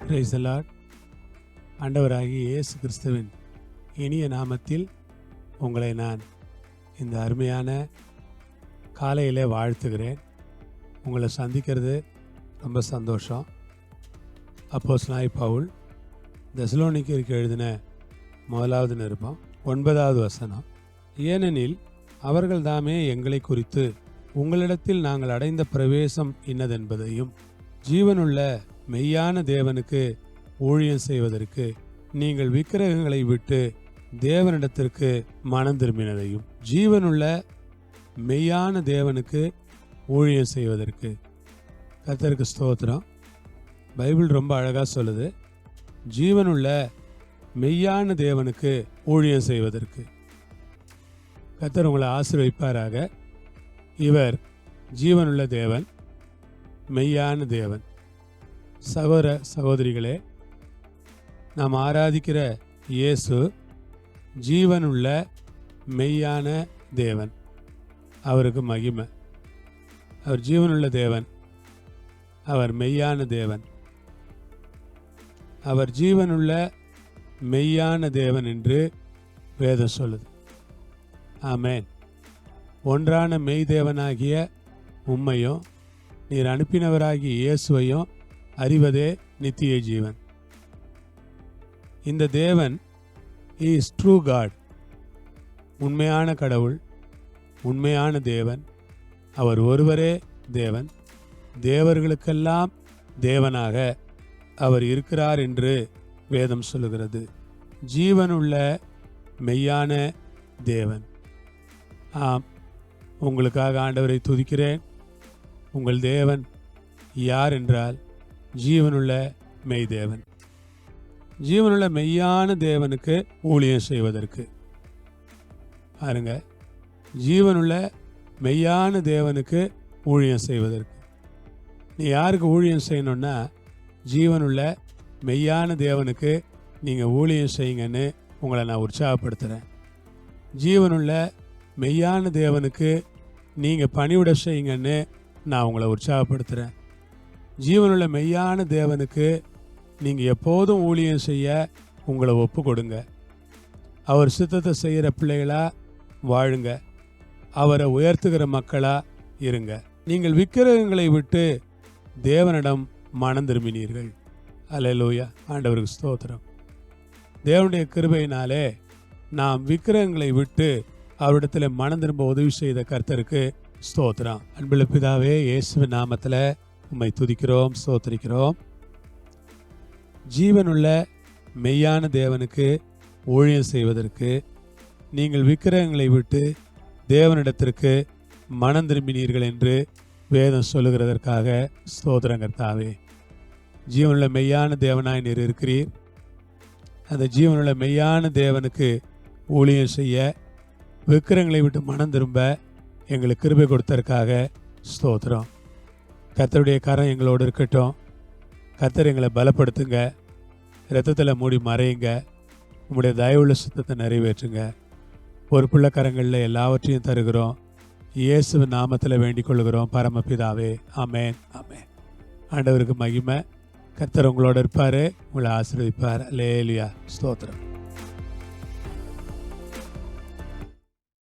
Praise the Lord. ஆண்டவராகிய இயேசு கிறிஸ்துவின் இனிய நாமத்தில் உங்களை நான் இந்த அருமையான காலையிலே வாழ்த்துகிறேன். உங்களை சந்திக்கிறது ரொம்ப சந்தோஷம். அப்போஸ்தலனாகிய பவுல் தெசலோனிக்கேயருக்கு எழுதின 1வது நிருபம் 9வது வசனம். ஏனெனில் அவர்கள் தாமே எங்களை குறித்து உங்களிடத்தில் நாங்கள் அடைந்த பிரவேசம் இன்னதென்பதையும் ஜீவனுள்ள மெய்யான தேவனுக்கு ஊழியம் செய்வதற்கு நீங்கள் விக்கிரகங்களை விட்டு தேவனிடத்திற்கு மனம் திரும்பினதையும். ஜீவனுள்ள மெய்யான தேவனுக்கு ஊழியம் செய்வதற்கு. கர்த்தருக்கு ஸ்தோத்திரம். பைபிள் ரொம்ப அழகாக சொல்லுது, ஜீவனுள்ள மெய்யான தேவனுக்கு ஊழியம் செய்வதற்கு. கர்த்தர் உங்களை ஆசீர்வதிப்பாராக. இவர் ஜீவனுள்ள தேவன், மெய்யான தேவன். சகோதர சகோதரிகளே, நாம் ஆராதிக்கிற இயேசு ஜீவனுள்ள மெய்யான தேவன். அவருக்கு மகிமை. அவர் ஜீவனுள்ள தேவன், அவர் மெய்யான தேவன். அவர் ஜீவனுள்ள மெய்யான தேவன் என்று வேதம் சொல்லுது. ஆமென். ஒன்றான மெய் தேவனாகிய உம்மையும் நீர் அனுப்பினவராகிய இயேசுவையும் அறிவதே நித்திய ஜீவன். இந்த தேவன் இஸ் ட்ரூ காட். உண்மையான கடவுள், உண்மையான தேவன். அவர் ஒருவரே தேவன். தேவர்களுக்கெல்லாம் தேவனாக அவர் இருக்கிறார் என்று வேதம் சொல்லுகிறது. ஜீவனுள்ள மெய்யான தேவன். ஆம், உங்களுக்காக ஆண்டவரை துதிக்கிறேன். உங்கள் தேவன் யார் என்றால் ஜீவனுள்ள மெய் தேவன். ஜீவனுள்ள மெய்யான தேவனுக்கு ஊழியம் செய்வதற்கு. பாருங்க, ஜீவனுள்ள மெய்யான தேவனுக்கு ஊழியம் செய்வதற்கு. நீ யாருக்கு ஊழியம் செய்யணும்னா ஜீவனுள்ள மெய்யான தேவனுக்கு நீங்கள் ஊழியம் செய்யுங்கன்னு உங்களை நான் உற்சாகப்படுத்துகிறேன். ஜீவனுள்ள மெய்யான தேவனுக்கு நீங்கள் பணிவிட செய்யுங்கன்னு நான் உங்களை உற்சாகப்படுத்துகிறேன். ஜீவனுள்ள மெய்யான தேவனுக்கு நீங்கள் எப்போதும் ஊழியம் செய்ய உங்களை ஒப்பு கொடுங்க. அவர் சித்தத்தை செய்கிற பிள்ளைகளாக வாழுங்க. அவரை உயர்த்துகிற மக்களாக இருங்க. நீங்கள் விக்கிரகங்களை விட்டு தேவனிடம் மனம் திரும்பினீர்கள். அல்லேலூயா. ஆண்டவருக்கு ஸ்தோத்திரம். தேவனுடைய கிருபையினாலே நாம் விக்கிரகங்களை விட்டு அவரிடத்தில் மனம் திரும்ப உதவி செய்த கர்த்தருக்கு ஸ்தோத்திரம். அன்புள்ள பிதாவே, இயேசுவின் நாமத்தில் உம்மை துதிக்கிறோம், ஸ்தோத்திரிக்கிறோம். ஜீவனுள்ள மெய்யான தேவனுக்கு ஊழியம் செய்வதற்கு நீங்கள் விக்கிரகங்களை விட்டு தேவனிடத்திற்கு மனம் திரும்பினீர்கள் என்று வேதம் சொல்லுகிறதற்காக ஸ்தோத்திரம் கர்த்தாவே. ஜீவனுள்ள மெய்யான தேவனாய் நீர் இருக்கிறீர். அந்த ஜீவனுள்ள மெய்யான தேவனுக்கு ஊழியம் செய்ய, விக்கிரகங்களை விட்டு மனம் திரும்ப எங்களுக்கு கிருபை கொடுத்ததற்காக ஸ்தோத்திரம். கர்த்தருடைய கரம் எங்களோடு இருக்கட்டும். கர்த்தர் எங்களை பலப்படுத்துங்க. இரத்தத்தில் மூடி மறையுங்க. உங்களுடைய தயவுள்ள சுத்தத்தை நிறைவேற்றுங்க. பொறுப்புள்ள கரங்களில் எல்லாவற்றையும் தருகிறோம். இயேசுவின் நாமத்தில் வேண்டிக் கொள்கிறோம் பரமபிதாவே. ஆமென், ஆமென். ஆண்டவருக்கு மகிமை. கர்த்தர் உங்களோட இருப்பார், உங்களை ஆசீர்வதிப்பார். அல்லேலூயா. ஸ்தோத்திரம்.